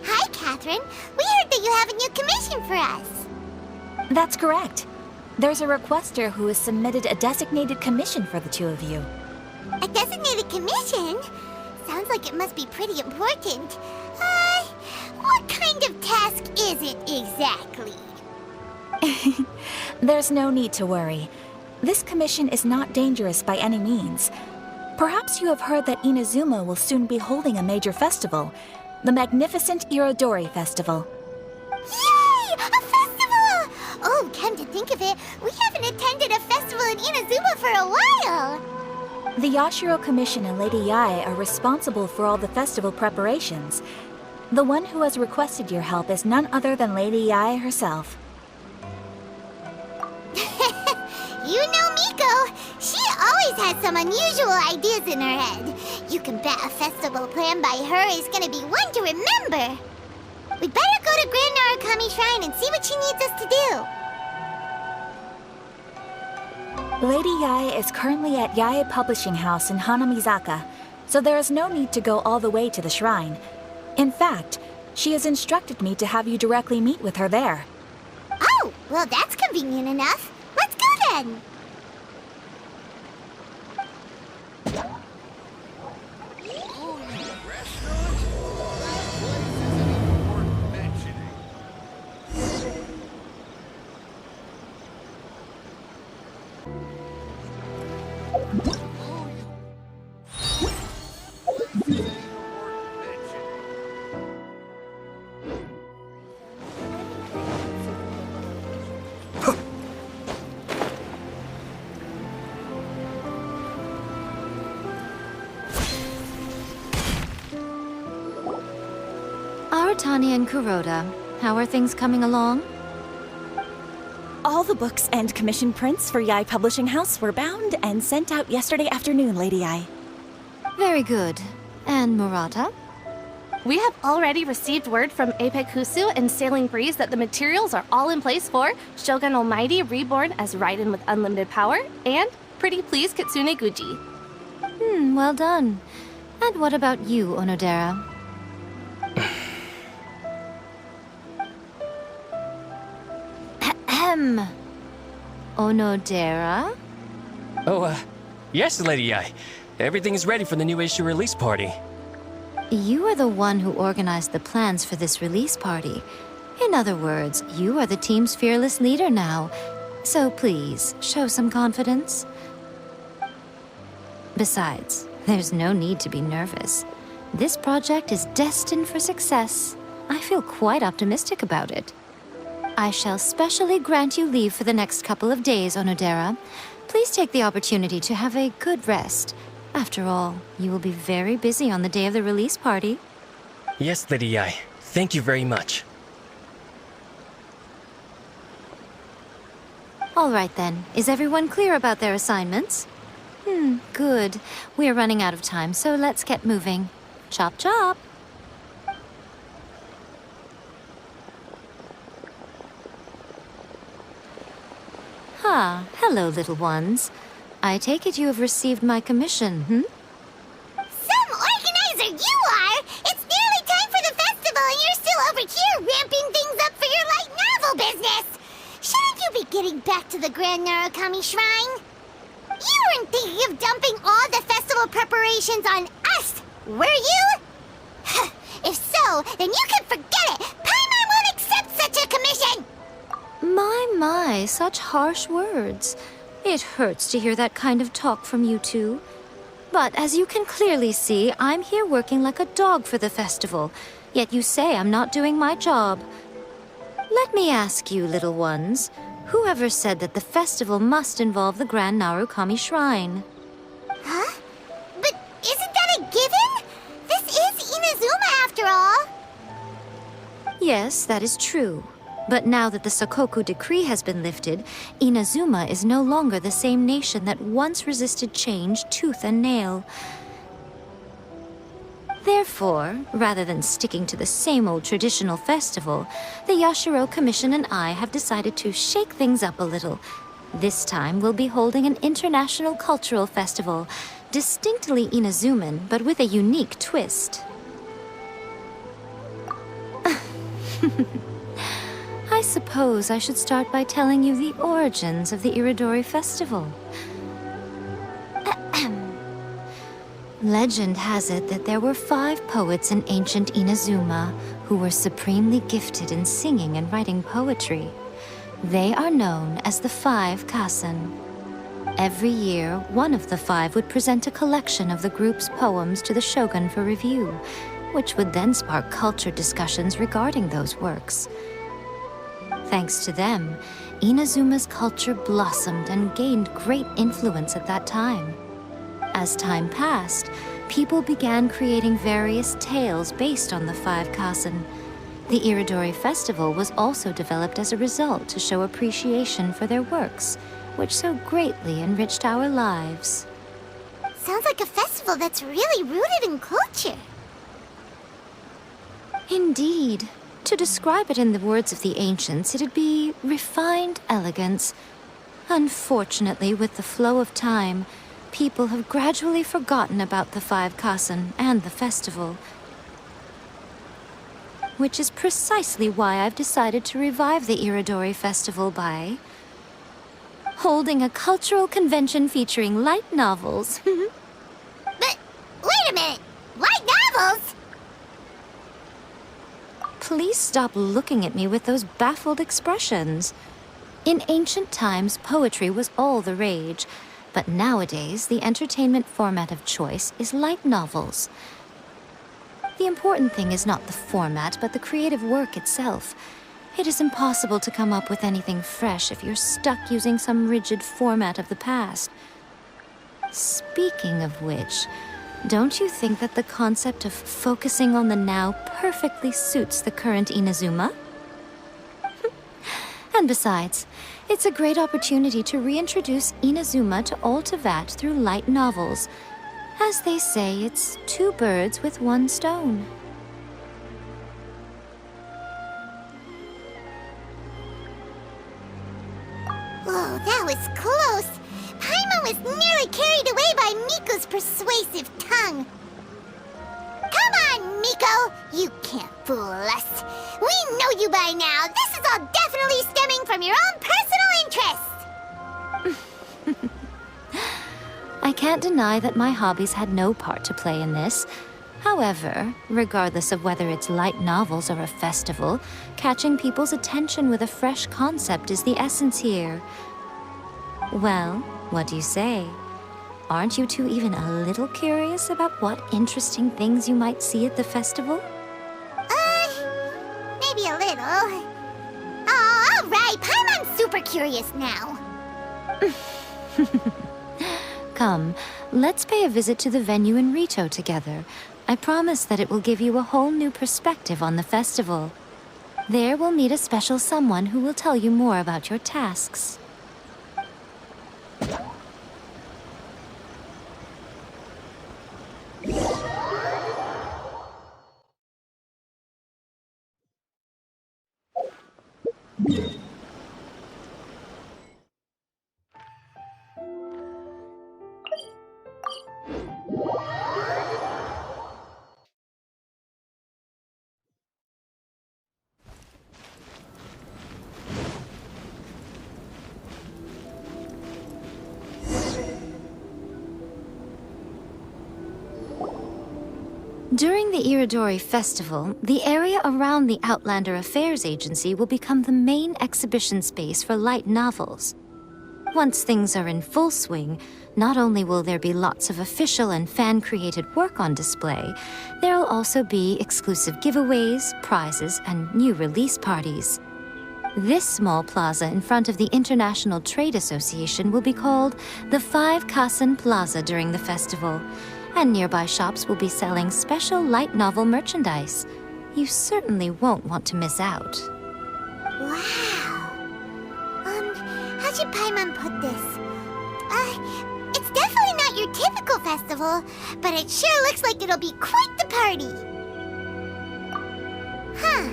Hi, Catherine. We heard that you have a new commission for us. That's correct. There's a requester who has submitted a designated commission for the two of you. A designated commission? Sounds like it must be pretty important. What kind of task is it exactly? There's no need to worry. This commission is not dangerous by any means. Perhaps you have heard that Inazuma will soon be holding a major festival, the magnificent Iridori Festival. Yay! A festival! Oh, come to think of it, we haven't attended a festival in Inazuma for a while. The Yashiro Commission and Lady Yae are responsible for all the festival preparations. The one who has requested your help is none other than Lady Yae herself. You know Miko. She always has some unusual ideas in her head. You can bet a festival planned by her is gonna be one to remember. We'd better go to Grand Narukami Shrine and see what she needs us to do. Lady Yae is currently at Yae Publishing House in Hanamizaka, so there is no need to go all the way to the shrine. In fact, she has instructed me to have you directly meet with her there. Oh, well that's convenient enough. Let's go then! Aratani and Kuroda, how are things coming along? All the books and commission prints for Yae Publishing House were bound and sent out yesterday afternoon, Lady Yae. Very good. And Murata? We have already received word from Apex Husu and Sailing Breeze that the materials are all in place for Shogun Almighty reborn as Raiden with unlimited power and Pretty Please Kitsune Guji. Well done. And what about you, Onodera? Onodera? Oh, yes, Lady Yae. Everything is ready for the new issue release party. You are the one who organized the plans for this release party. In other words, you are the team's fearless leader now. So please, show some confidence. Besides, there's no need to be nervous. This project is destined for success. I feel quite optimistic about it. I shall specially grant you leave for the next couple of days, Onodera. Please take the opportunity to have a good rest. After all, you will be very busy on the day of the release party. Yes, Lady Yae. Thank you very much. All right then. Is everyone clear about their assignments? Good. We're running out of time, so let's get moving. Chop chop! Hello, little ones. I take it you have received my commission, Some organizer you are! It's nearly time for the festival and you're still over here ramping things up for your light novel business! Shouldn't you be getting back to the Grand Narukami Shrine? You weren't thinking of dumping all the festival preparations on us, were you? If so, then you can forget it! Paimon won't accept such a commission! My, such harsh words. It hurts to hear that kind of talk from you two. But as you can clearly see, I'm here working like a dog for the festival. Yet you say I'm not doing my job. Let me ask you, little ones, whoever said that the festival must involve the Grand Narukami Shrine? Huh? But isn't that a given? This is Inazuma after all. Yes, that is true. But now that the Sakoku decree has been lifted, Inazuma is no longer the same nation that once resisted change tooth and nail. Therefore, rather than sticking to the same old traditional festival, the Yashiro Commission and I have decided to shake things up a little. This time, we'll be holding an international cultural festival, distinctly Inazuman, but with a unique twist. I suppose I should start by telling you the origins of the Iridori Festival. Legend has it that there were 5 poets in ancient Inazuma who were supremely gifted in singing and writing poetry. They are known as the 5 Kasen. Every year, one of the 5 would present a collection of the group's poems to the shogun for review, which would then spark culture discussions regarding those works. Thanks to them, Inazuma's culture blossomed and gained great influence at that time. As time passed, people began creating various tales based on the 5 Kasen. The Iridori Festival was also developed as a result to show appreciation for their works, which so greatly enriched our lives. Sounds like a festival that's really rooted in culture. Indeed. To describe it in the words of the ancients, it'd be refined elegance. Unfortunately, with the flow of time, people have gradually forgotten about the 5 Kasen and the festival. Which is precisely why I've decided to revive the Iridori Festival by holding a cultural convention featuring light novels. But, wait a minute! Light novels? Please stop looking at me with those baffled expressions. In ancient times, poetry was all the rage, but nowadays, the entertainment format of choice is light novels. The important thing is not the format, but the creative work itself. It is impossible to come up with anything fresh if you're stuck using some rigid format of the past. Speaking of which, don't you think that the concept of focusing on the now perfectly suits the current Inazuma? And besides, it's a great opportunity to reintroduce Inazuma to all Teyvat through light novels. As they say, it's 2 birds with 1 stone. Whoa, that was close. Paimon was nearly carried away by Miko's persuasive tongue. Come on, Miko! You can't fool us. We know you by now. This is all definitely stemming from your own personal interest. I can't deny that my hobbies had no part to play in this. However, regardless of whether it's light novels or a festival, catching people's attention with a fresh concept is the essence here. Well, what do you say? Aren't you two even a little curious about what interesting things you might see at the festival? Maybe a little. Oh, all right. Paimon's super curious now. Come, let's pay a visit to the venue in Rito together. I promise that it will give you a whole new perspective on the festival. There we'll meet a special someone who will tell you more about your tasks. During the Iridori Festival, the area around the Outlander Affairs Agency will become the main exhibition space for light novels. Once things are in full swing, not only will there be lots of official and fan-created work on display, there'll also be exclusive giveaways, prizes, and new release parties. This small plaza in front of the International Trade Association will be called the 5 Kasen Plaza during the festival, and nearby shops will be selling special light novel merchandise. You certainly won't want to miss out. Wow. How should Paimon put this? It's definitely not your typical festival, but it sure looks like it'll be quite the party. Huh.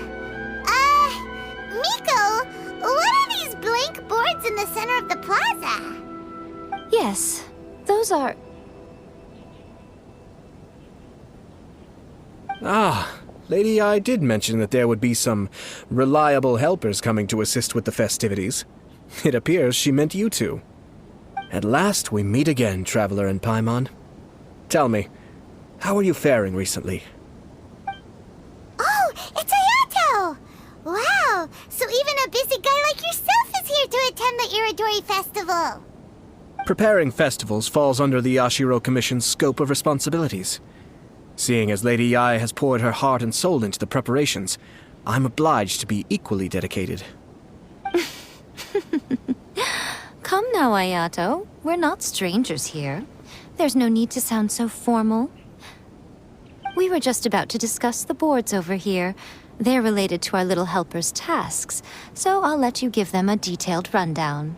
Miko, what are these blank boards in the center of the plaza? Yes, those are... Ah, Lady I did mention that there would be some reliable helpers coming to assist with the festivities. It appears she meant you two. At last we meet again, Traveler and Paimon. Tell me, how are you faring recently? Oh, it's Ayato! Wow, so even a busy guy like yourself is here to attend the Iridori Festival. Preparing festivals falls under the Yashiro Commission's scope of responsibilities. Seeing as Lady Yae has poured her heart and soul into the preparations, I'm obliged to be equally dedicated. Come now, Ayato. We're not strangers here. There's no need to sound so formal. We were just about to discuss the boards over here. They're related to our little helper's tasks, so I'll let you give them a detailed rundown.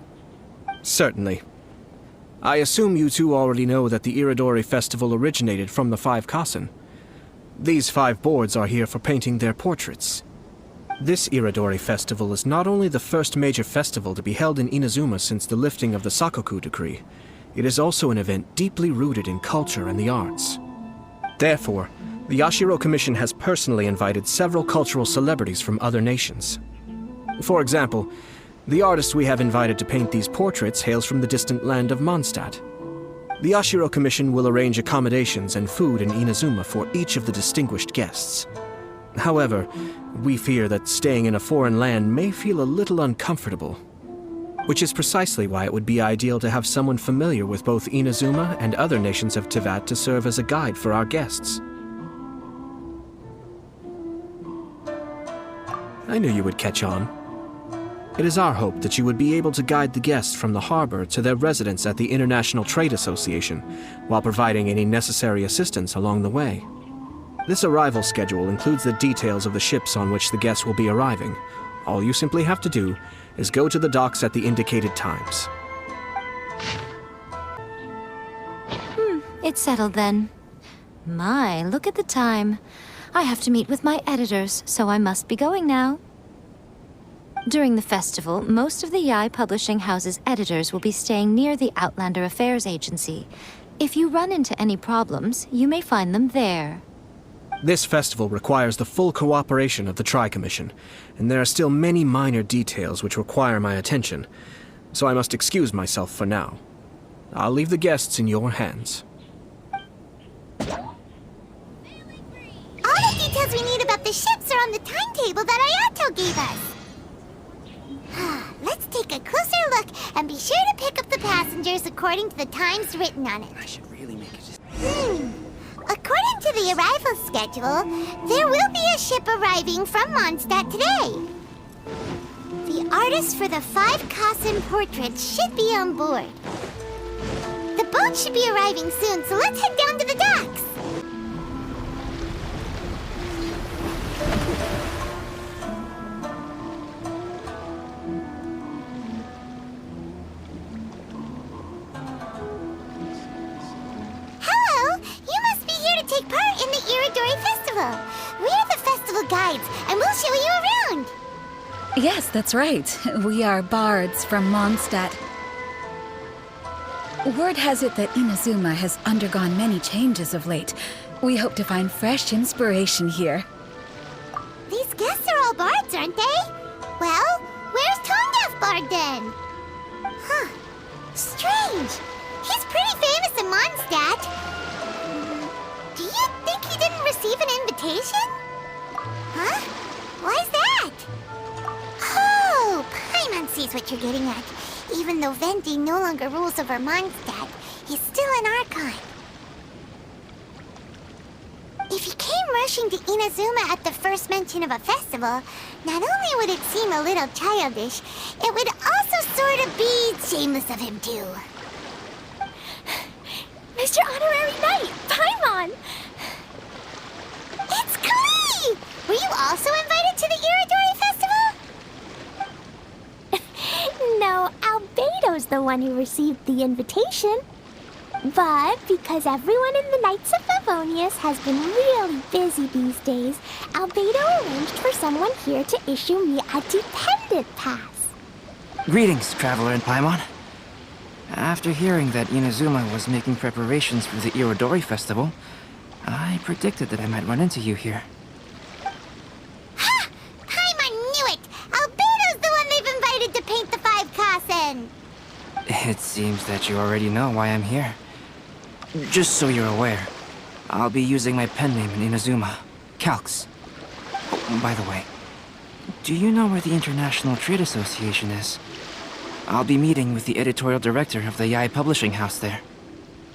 Certainly. I assume you two already know that the Iridori Festival originated from the 5 Kasen. These 5 boards are here for painting their portraits. This Iridori Festival is not only the first major festival to be held in Inazuma since the lifting of the Sakoku decree, it is also an event deeply rooted in culture and the arts. Therefore, the Yashiro Commission has personally invited several cultural celebrities from other nations. For example, the artist we have invited to paint these portraits hails from the distant land of Mondstadt. The Yashiro Commission will arrange accommodations and food in Inazuma for each of the distinguished guests. However, we fear that staying in a foreign land may feel a little uncomfortable, which is precisely why it would be ideal to have someone familiar with both Inazuma and other nations of Teyvat to serve as a guide for our guests. I knew you would catch on. It is our hope that you would be able to guide the guests from the harbor to their residence at the International Trade Association, while providing any necessary assistance along the way. This arrival schedule includes the details of the ships on which the guests will be arriving. All you simply have to do is go to the docks at the indicated times. It's settled then. My, look at the time. I have to meet with my editors, so I must be going now. During the festival, most of the Yae Publishing House's editors will be staying near the Outlander Affairs Agency. If you run into any problems, you may find them there. This festival requires the full cooperation of the Tri-Commission, and there are still many minor details which require my attention, so I must excuse myself for now. I'll leave the guests in your hands. All the details we need about the ships are on the timetable that Ayato gave us. Let's take a closer look and be sure to pick up the passengers according to the times written on it. I should really make it. According to the arrival schedule, there will be a ship arriving from Mondstadt today. The artist for the 5 Kasen portraits should be on board. The boat should be arriving soon, so let's head down to the docks. Hello! You must be here to take part in the Iridori Festival. We're the festival guides, and we'll show you around. Yes, that's right. We are bards from Mondstadt. Word has it that Inazuma has undergone many changes of late. We hope to find fresh inspiration here. These guests are all bards, aren't they? Well, where's Tongaf Bard then? Huh. Strange. He's pretty famous in Mondstadt. Do you think he didn't receive an invitation? Huh? Why's that? Oh, Paimon sees what you're getting at. Even though Venti no longer rules over Mondstadt, he's still an Archon. If he came rushing to Inazuma at the first mention of a festival, not only would it seem a little childish, it would also sort of be shameless of him too. Mr. Honorary Knight, Paimon! It's Klee! Were you Albedo's the one who received the invitation. But because everyone in the Knights of Favonius has been really busy these days, Albedo arranged for someone here to issue me a dependent pass. Greetings, Traveler in Paimon. After hearing that Inazuma was making preparations for the Iridori Festival, I predicted that I might run into you here. Ha! Paimon knew it! Albedo's the one they've invited to paint the 5 Kasen! It seems that you already know why I'm here. Just so you're aware, I'll be using my pen name in Inazuma, Calx. Oh, by the way, do you know where the International Trade Association is? I'll be meeting with the editorial director of the Yae Publishing House there.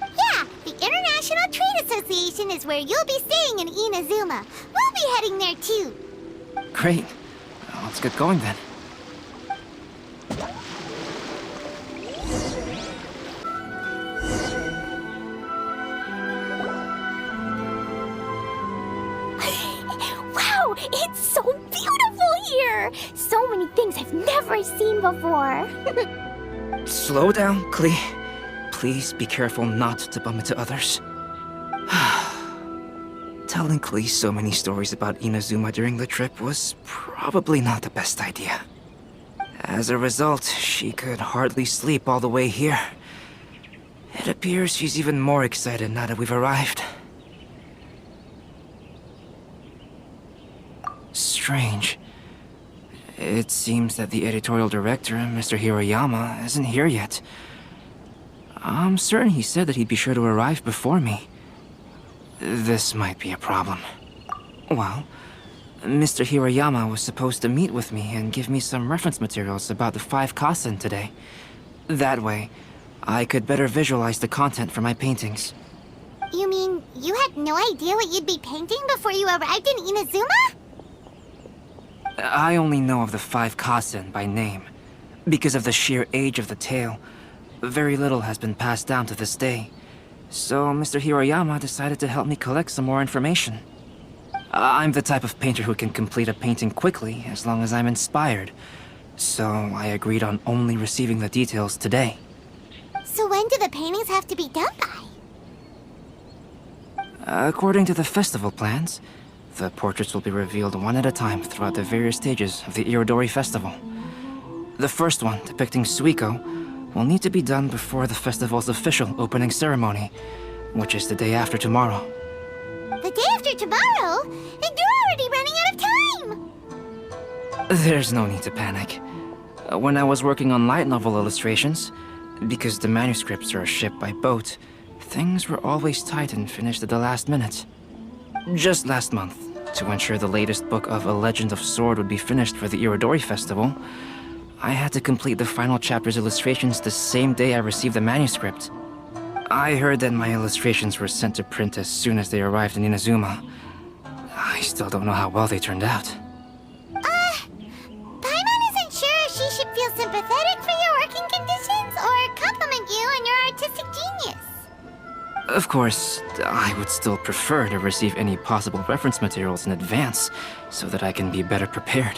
Yeah, the International Trade Association is where you'll be staying in Inazuma. We'll be heading there too. Great. Let's get going then. Wow, it's so beautiful here! So many things I've never seen before. Slow down, Klee. Please be careful not to bump into others. Telling Klee so many stories about Inazuma during the trip was probably not the best idea. As a result, she could hardly sleep all the way here. It appears she's even more excited now that we've arrived. Strange. It seems that the editorial director, Mr. Hiroyama, isn't here yet. I'm certain he said that he'd be sure to arrive before me. This might be a problem. Well, Mr. Hiroyama was supposed to meet with me and give me some reference materials about the 5 Kasen today. That way, I could better visualize the content for my paintings. You mean you had no idea what you'd be painting before you arrived in Inazuma? I only know of the 5 Kasen by name. Because of the sheer age of the tale, very little has been passed down to this day. So Mr. Hiroyama decided to help me collect some more information. I'm the type of painter who can complete a painting quickly as long as I'm inspired. So I agreed on only receiving the details today. So when do the paintings have to be done by? According to the festival plans, the portraits will be revealed one at a time throughout the various stages of the Iridori Festival. The first one, depicting Suiko, will need to be done before the festival's official opening ceremony, which is the day after tomorrow. The day after tomorrow? And you're already running out of time! There's no need to panic. When I was working on light novel illustrations, because the manuscripts are shipped by boat, things were always tight and finished at the last minute. Just last month, to ensure the latest book of A Legend of Sword would be finished for the Iridori Festival, I had to complete the final chapter's illustrations the same day I received the manuscript. I heard that my illustrations were sent to print as soon as they arrived in Inazuma. I still don't know how well they turned out. Paimon isn't sure if she should feel sympathetic for your working conditions or compliment you on your artistic genius. Of course, I would still prefer to receive any possible reference materials in advance, so that I can be better prepared.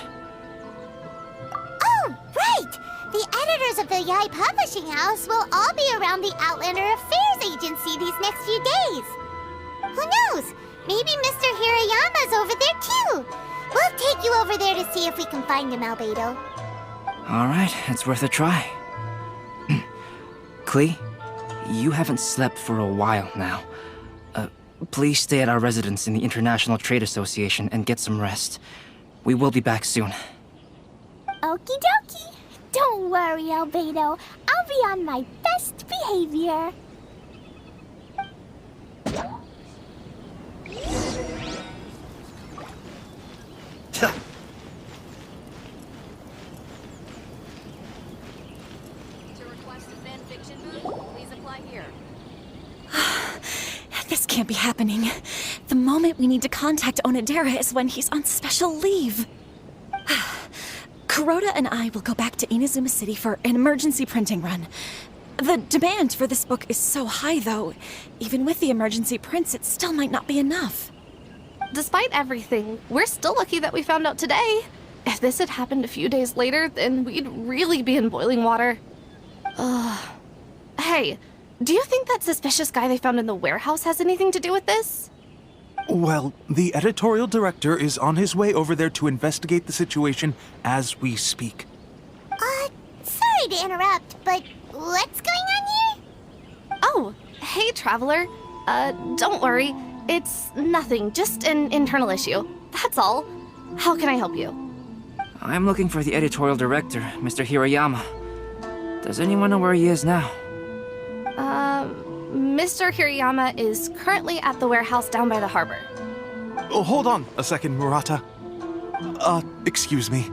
Oh, right! The editors of the Yae Publishing House will all be around the Outlander Affairs Agency these next few days. Who knows? Maybe Mr. Hiroyama's over there too. We'll take you over there to see if we can find him, Albedo. Alright, it's worth a try. Klee, you haven't slept for a while now. Please stay at our residence in the International Trade Association and get some rest. We will be back soon. Okie dokie. Don't worry, Albedo. I'll be on my best behavior. This can't be happening. The moment we need to contact Onodera is when he's on special leave. Kuroda and I will go back to Inazuma City for an emergency printing run. The demand for this book is so high, though. Even with the emergency prints, it still might not be enough. Despite everything, we're still lucky that we found out today. If this had happened a few days later, then we'd really be in boiling water. Hey, do you think that suspicious guy they found in the warehouse has anything to do with this? Well, the editorial director is on his way over there to investigate the situation as we speak. Sorry to interrupt, but what's going on here? Oh, hey, Traveler. Don't worry. It's nothing, just an internal issue. That's all. How can I help you? I'm looking for the editorial director, Mr. Hirayama. Does anyone know where he is now? Mr. Hirayama is currently at the warehouse down by the harbor. Oh, hold on a second, Murata. Excuse me,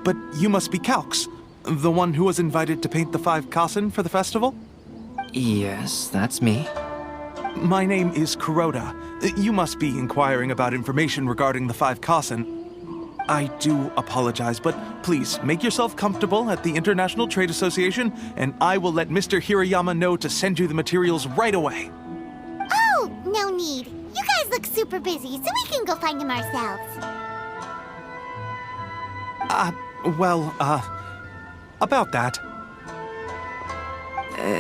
but you must be Calx, the one who was invited to paint the 5 Kasen for the festival? Yes, that's me. My name is Kuroda. You must be inquiring about information regarding the 5 Kasen. I do apologize, but please make yourself comfortable at the International Trade Association, and I will let Mr. Hirayama know to send you the materials right away. Oh, no need. You guys look super busy, so we can go find him ourselves. About that.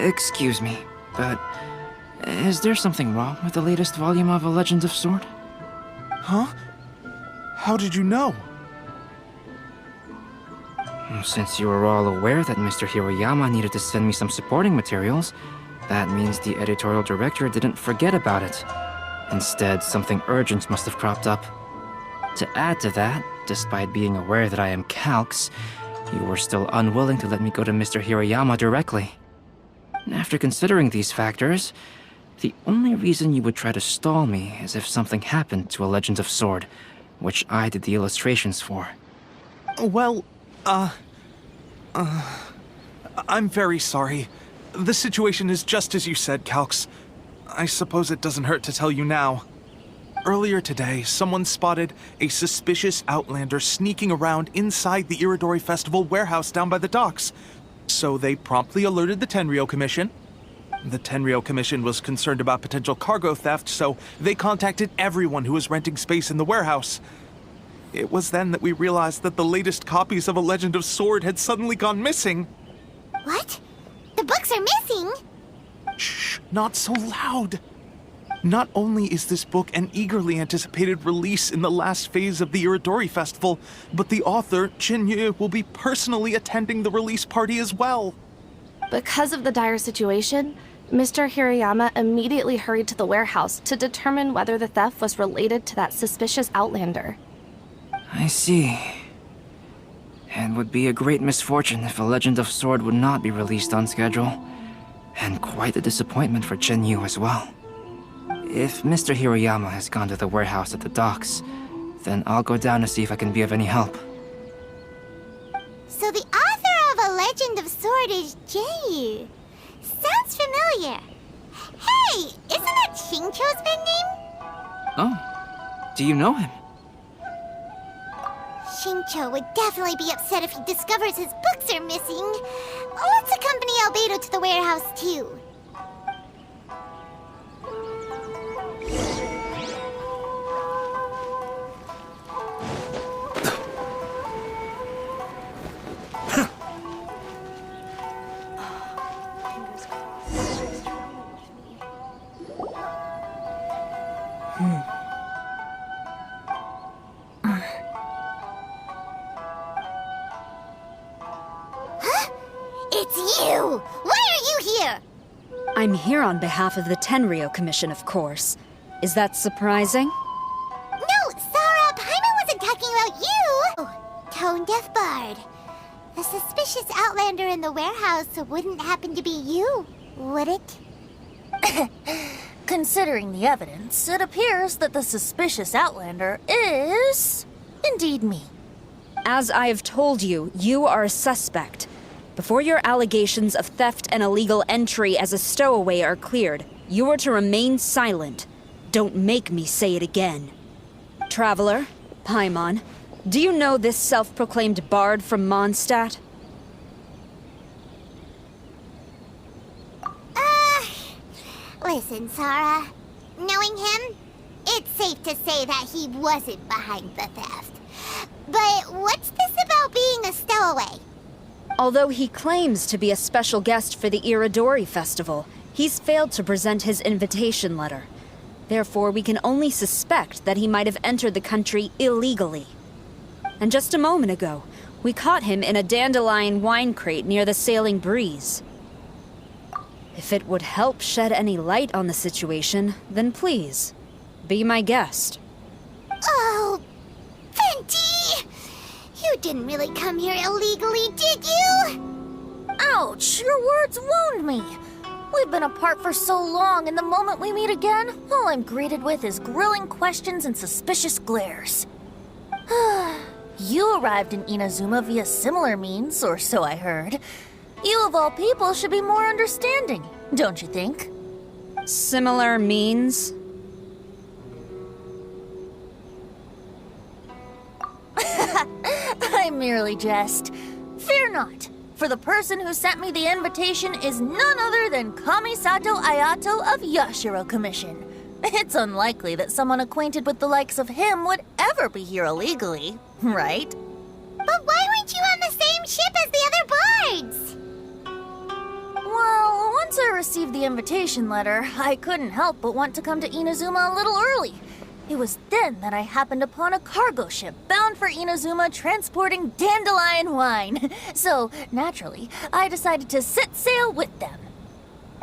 Excuse me, but is there something wrong with the latest volume of A Legend of Sword? Huh? How did you know? Since you were all aware that Mr. Hirayama needed to send me some supporting materials, that means the editorial director didn't forget about it. Instead, something urgent must have cropped up. To add to that, despite being aware that I am Calx, you were still unwilling to let me go to Mr. Hirayama directly. After considering these factors, the only reason you would try to stall me is if something happened to A Legend of Sword, which I did the illustrations for. Well, I'm very sorry. The situation is just as you said, Calx. I suppose it doesn't hurt to tell you now. Earlier today, someone spotted a suspicious outlander sneaking around inside the Iridori Festival warehouse down by the docks. So they promptly alerted the Tenryou Commission. The Tenryou Commission was concerned about potential cargo theft, so they contacted everyone who was renting space in the warehouse. It was then that we realized that the latest copies of A Legend of Sword had suddenly gone missing. What? The books are missing? Shh, not so loud. Not only is this book an eagerly anticipated release in the last phase of the Iridori Festival, but the author, Chin-Yu, will be personally attending the release party as well. Because of the dire situation, Mr. Hirayama immediately hurried to the warehouse to determine whether the theft was related to that suspicious outlander. I see. It would be a great misfortune if A Legend of Sword would not be released on schedule. And quite a disappointment for Chen-Yu as well. If Mr. Hirayama has gone to the warehouse at the docks, then I'll go down to see if I can be of any help. So the author of A Legend of Sword is Jay. Sounds familiar. Hey, isn't that Xingqiu's pen name? Oh, do you know him? Xingqiu would definitely be upset if he discovers his books are missing. Let's accompany Albedo to the warehouse, too. It's you! Why are you here? I'm here on behalf of the Tenryou Commission, of course. Is that surprising? No, Sarah, Paimon wasn't talking about you! Tone-deaf bard. The suspicious outlander in the warehouse wouldn't happen to be you, would it? Considering the evidence, it appears that the suspicious outlander is indeed me. As I have told you, you are a suspect. Before your allegations of theft and illegal entry as a stowaway are cleared, you are to remain silent. Don't make me say it again. Traveler, Paimon, do you know this self-proclaimed bard from Mondstadt? Listen, Sarah. Knowing him, it's safe to say that he wasn't behind the theft. But what's this about being a stowaway? Although he claims to be a special guest for the Iridori Festival, he's failed to present his invitation letter. Therefore, we can only suspect that he might have entered the country illegally. And just a moment ago, we caught him in a dandelion wine crate near the Sailing Breeze. If it would help shed any light on the situation, then please, be my guest. Oh, Venti! You didn't really come here illegally, did you? Ouch, your words wound me. We've been apart for so long, and the moment we meet again, all I'm greeted with is grilling questions and suspicious glares. You arrived in Inazuma via similar means, or so I heard. You of all people should be more understanding, don't you think? Similar means? I merely jest. Fear not, for the person who sent me the invitation is none other than Kamisato Ayato of Yashiro Commission. It's unlikely that someone acquainted with the likes of him would ever be here illegally, right? But why weren't you on the same ship as the other bards? Well, once I received the invitation letter, I couldn't help but want to come to Inazuma a little early. It was then that I happened upon a cargo ship bound for Inazuma transporting dandelion wine. So, naturally, I decided to set sail with them.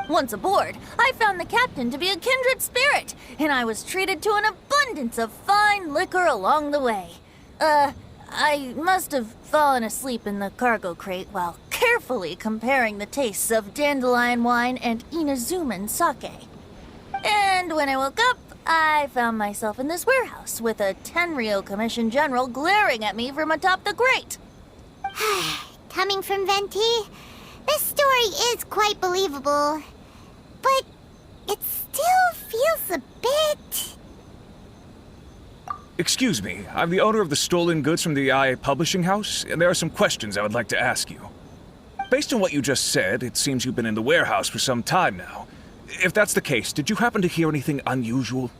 Once aboard, I found the captain to be a kindred spirit, and I was treated to an abundance of fine liquor along the way. I must have fallen asleep in the cargo crate while carefully comparing the tastes of dandelion wine and Inazuman sake. And when I woke up, I found myself in this warehouse with a Tenryo Commission General glaring at me from atop the grate. Coming from Venti, this story is quite believable. But it still feels a bit... Excuse me, I'm the owner of the stolen goods from the IA publishing house, and there are some questions I would like to ask you. Based on what you just said, it seems you've been in the warehouse for some time now. If that's the case, did you happen to hear anything unusual?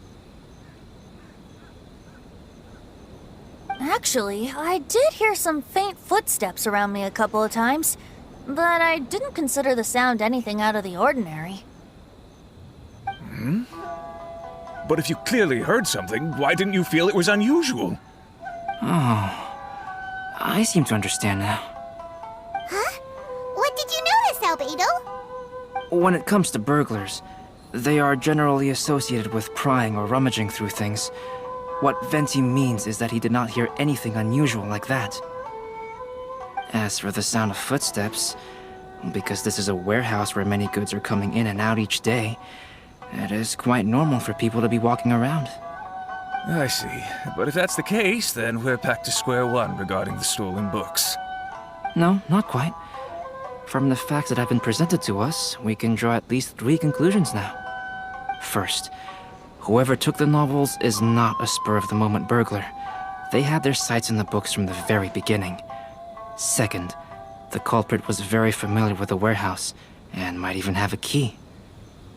Actually, I did hear some faint footsteps around me a couple of times, but I didn't consider the sound anything out of the ordinary. But if you clearly heard something, why didn't you feel it was unusual? Oh, I seem to understand now. Huh? What did you notice, Albedo? When it comes to burglars, they are generally associated with prying or rummaging through things. What Venti means is that he did not hear anything unusual like that. As for the sound of footsteps, because this is a warehouse where many goods are coming in and out each day, it is quite normal for people to be walking around. I see. But if that's the case, then we're back to square one regarding the stolen books. No, not quite. From the facts that have been presented to us, we can draw at least 3 conclusions now. First, whoever took the novels is not a spur-of-the-moment burglar. They had their sights on the books from the very beginning. Second, the culprit was very familiar with the warehouse, and might even have a key.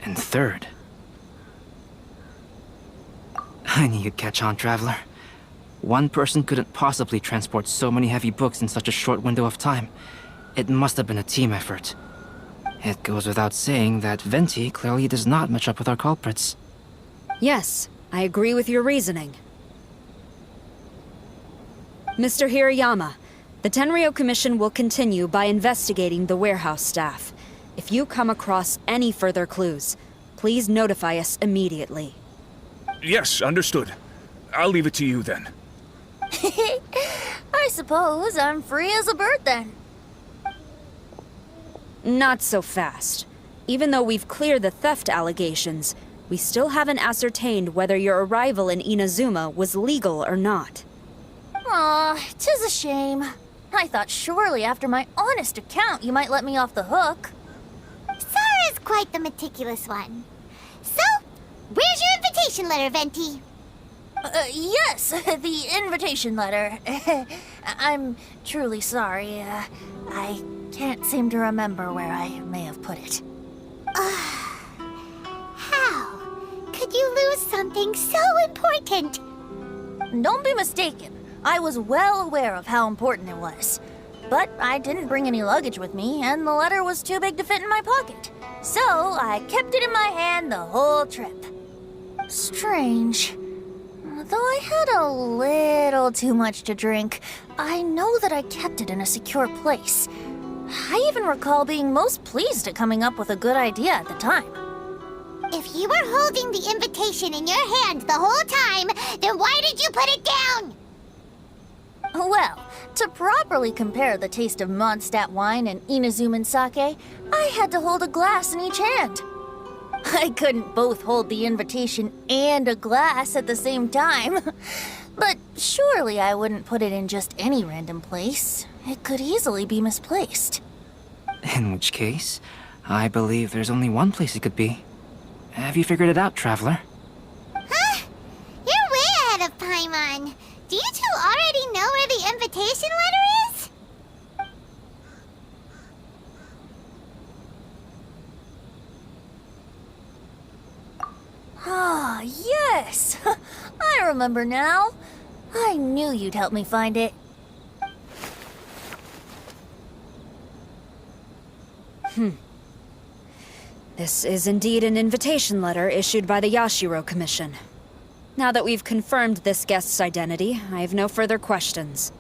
And third... I knew you'd catch on, Traveler. One person couldn't possibly transport so many heavy books in such a short window of time. It must have been a team effort. It goes without saying that Venti clearly does not match up with our culprits. Yes, I agree with your reasoning. Mr. Hirayama, the Tenryo Commission will continue by investigating the warehouse staff. If you come across any further clues, please notify us immediately. Yes, understood. I'll leave it to you then. I suppose I'm free as a bird then. Not so fast. Even though we've cleared the theft allegations, we still haven't ascertained whether your arrival in Inazuma was legal or not. Aw, 'tis a shame. I thought surely after my honest account you might let me off the hook. Sarah's quite the meticulous one. So, where's your invitation letter, Venti? Yes, the invitation letter. I'm truly sorry. I can't seem to remember where I may have put it. How could you lose something so important? Don't be mistaken. I was well aware of how important it was. but I didn't bring any luggage with me, and the letter was too big to fit in my pocket. So I kept it in my hand the whole trip. Strange. Though I had a little too much to drink, I know that I kept it in a secure place. I even recall being most pleased at coming up with a good idea at the time. If you were holding the invitation in your hand the whole time, then why did you put it down? Well, to properly compare the taste of Mondstadt wine and Inazuman sake, I had to hold a glass in each hand. I couldn't both hold the invitation and a glass at the same time. But surely I wouldn't put it in just any random place. It could easily be misplaced. In which case, I believe there's only one place it could be. Have you figured it out, Traveler? Huh? You're way ahead of Paimon. Do you two already know where the invitation letter is? Ah, yes! I remember now. I knew you'd help me find it. This is indeed an invitation letter issued by the Yashiro Commission. Now that we've confirmed this guest's identity, I have no further questions.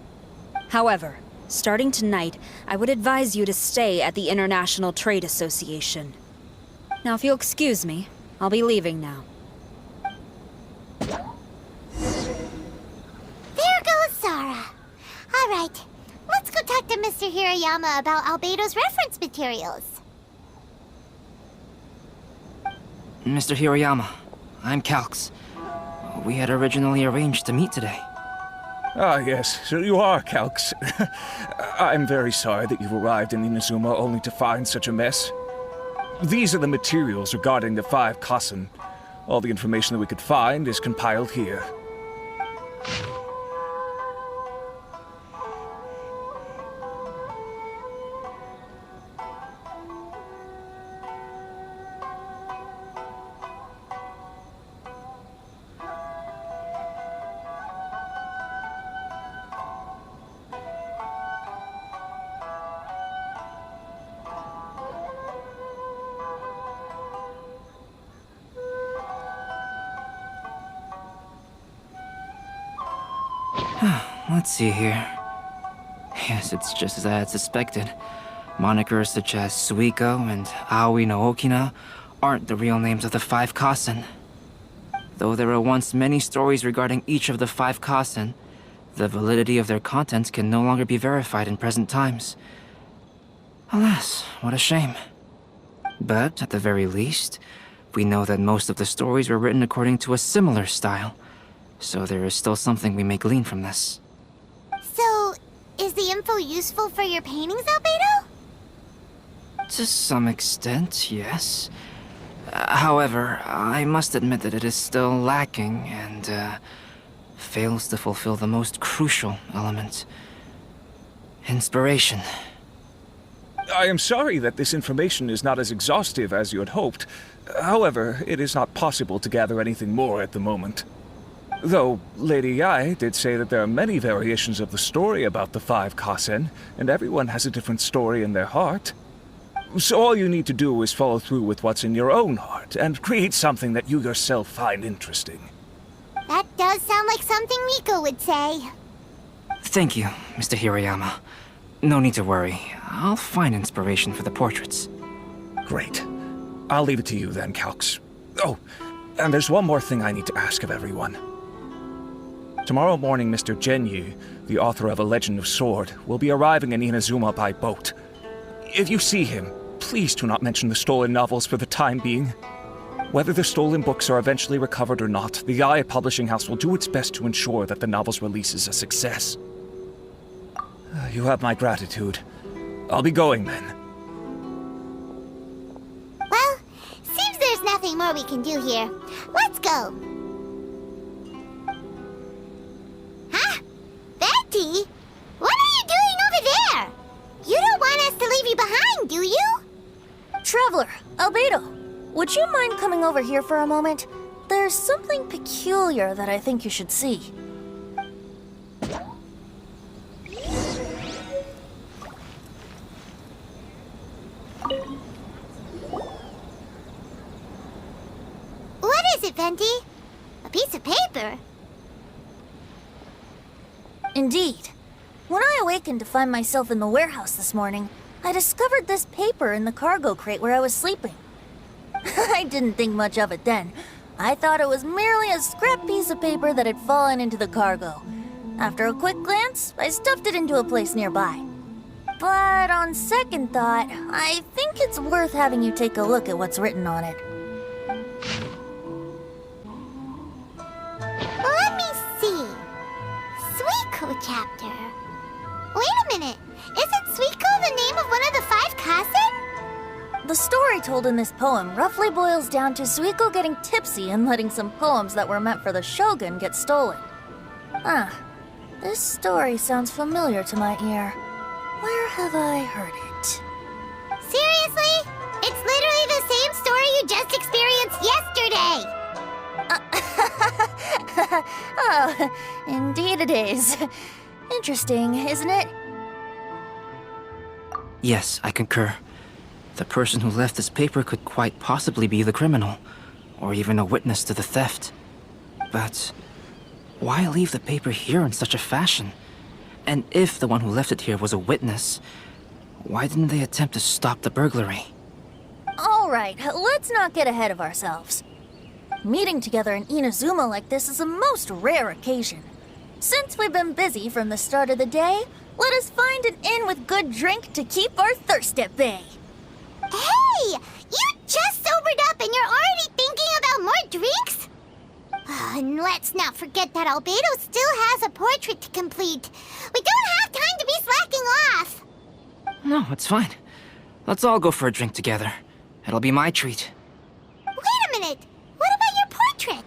However, starting tonight, I would advise you to stay at the International Trade Association. Now, if you'll excuse me, I'll be leaving now. There goes Sara. All right, let's go talk to Mr. Hirayama about Albedo's reference materials. Mr. Hirayama, I'm Calx. We had originally arranged to meet today. Ah, yes, so you are Calx. I'm very sorry that you've arrived in Inazuma only to find such a mess. These are the materials regarding the 5 Kassen. All the information that we could find is compiled here. Let's see here. Yes, it's just as I had suspected. Monikers such as Suiko and Aoi no Okina aren't the real names of the 5 Kassen. Though there were once many stories regarding each of the 5 Kassen, the validity of their contents can no longer be verified in present times. Alas, what a shame. But, at the very least, we know that most of the stories were written according to a similar style, so there is still something we may glean from this. So, is the info useful for your paintings, Albedo? To some extent, yes. However, I must admit that it is still lacking and, fails to fulfill the most crucial element. Inspiration. I am sorry that this information is not as exhaustive as you had hoped. However, it is not possible to gather anything more at the moment. Though, Lady Yae did say that there are many variations of the story about the 5 Kassen, and everyone has a different story in their heart. So all you need to do is follow through with what's in your own heart, and create something that you yourself find interesting. That does sound like something Miko would say. Thank you, Mr. Hirayama. No need to worry. I'll find inspiration for the portraits. Great. I'll leave it to you then, Calx. Oh, and there's one more thing I need to ask of everyone. Tomorrow morning, Mr. Genyu, the author of A Legend of Sword, will be arriving in Inazuma by boat. If you see him, please do not mention the stolen novels for the time being. Whether the stolen books are eventually recovered or not, the Yae Publishing House will do its best to ensure that the novel's release is a success. You have my gratitude. I'll be going then. Well, seems there's nothing more we can do here. Let's go. Huh? Betty? What are you doing over there? You don't want us to leave you behind, do you? Traveler, Albedo, would you mind coming over here for a moment? There's something peculiar that I think you should see. Effendi. A piece of paper. Indeed. When I awakened to find myself in the warehouse this morning, I discovered this paper in the cargo crate where I was sleeping. I didn't think much of it then. I thought it was merely a scrap piece of paper that had fallen into the cargo. After a quick glance, I stuffed it into a place nearby. But on second thought, I think it's worth having you take a look at what's written on it. Let me see. Suiko Chapter. Wait a minute. Isn't Suiko the name of one of the 5 Kasen? The story told in this poem roughly boils down to Suiko getting tipsy and letting some poems that were meant for the shogun get stolen. This story sounds familiar to my ear. Where have I heard it? Seriously? It's literally the same story you just experienced yesterday! Oh, indeed it is. Interesting, isn't it? Yes, I concur. The person who left this paper could quite possibly be the criminal, or even a witness to the theft. But why leave the paper here in such a fashion? And if the one who left it here was a witness, why didn't they attempt to stop the burglary? All right, let's not get ahead of ourselves. Meeting together in Inazuma like this is a most rare occasion. Since we've been busy from the start of the day, let us find an inn with good drink to keep our thirst at bay. Hey! You just sobered up and you're already thinking about more drinks? And let's not forget that Albedo still has a portrait to complete. We don't have time to be slacking off. No, it's fine. Let's all go for a drink together. It'll be my treat. Wait a minute. What about your portrait?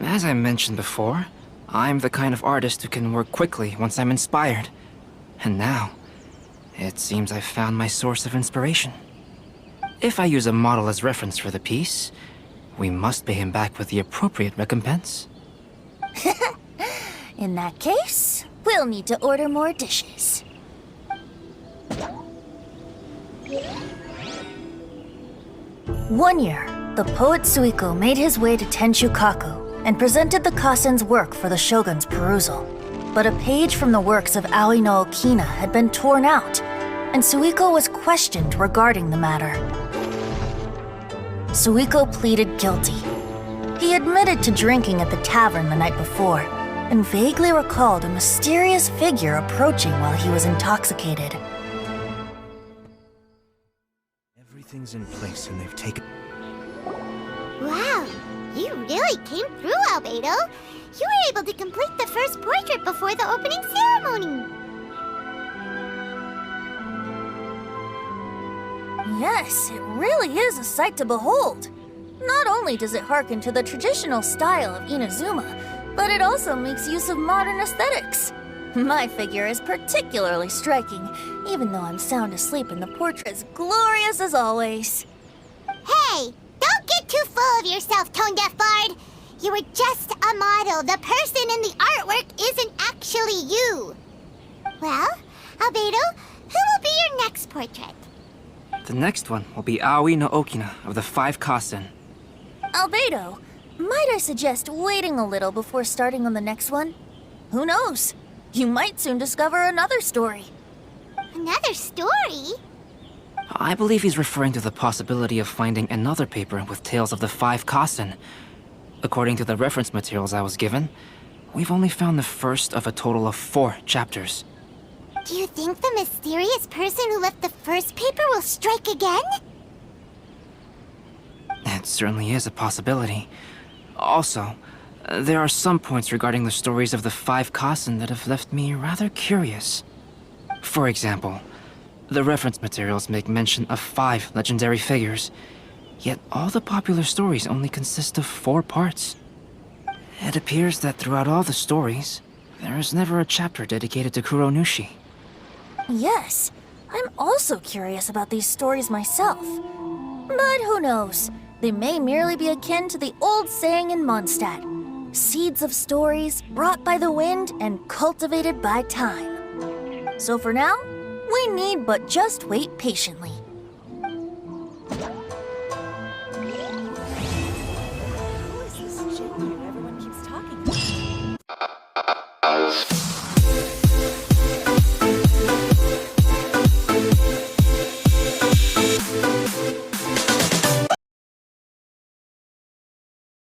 As I mentioned before, I'm the kind of artist who can work quickly once I'm inspired. And now, it seems I've found my source of inspiration. If I use a model as reference for the piece, we must pay him back with the appropriate recompense. In that case, we'll need to order more dishes. One year, the poet Suiko made his way to Tenshukaku and presented the Kasen's work for the shogun's perusal. But a page from the works of Aoi no Okina had been torn out, and Suiko was questioned regarding the matter. Suiko pleaded guilty. He admitted to drinking at the tavern the night before, and vaguely recalled a mysterious figure approaching while he was intoxicated. Everything's in place and they've taken... Wow, you really came through, Albedo. You were able to complete the first portrait before the opening ceremony. Yes, it really is a sight to behold. Not only does it harken to the traditional style of Inazuma, but it also makes use of modern aesthetics. My figure is particularly striking, even though I'm sound asleep and the portrait is glorious as always. Hey, don't get too full of yourself, tone-deaf bard. You were just a model. The person in the artwork isn't actually you. Well, Albedo, who will be your next portrait? The next one will be Aoi no Okina of the 5 Kasen. Albedo, might I suggest waiting a little before starting on the next one? Who knows? You might soon discover another story. Another story? I believe he's referring to the possibility of finding another paper with tales of the 5 Kasen. According to the reference materials I was given, we've only found the first of a total of 4 chapters. Do you think the mysterious person who left the first paper will strike again? It certainly is a possibility. Also, there are some points regarding the stories of the 5 Kasen that have left me rather curious. For example, the reference materials make mention of 5 legendary figures, yet all the popular stories only consist of 4 parts. It appears that throughout all the stories, there is never a chapter dedicated to Kuronushi. Yes, I'm also curious about these stories myself. But who knows? They may merely be akin to the old saying in Mondstadt: seeds of stories brought by the wind and cultivated by time. So for now, we need but just wait patiently.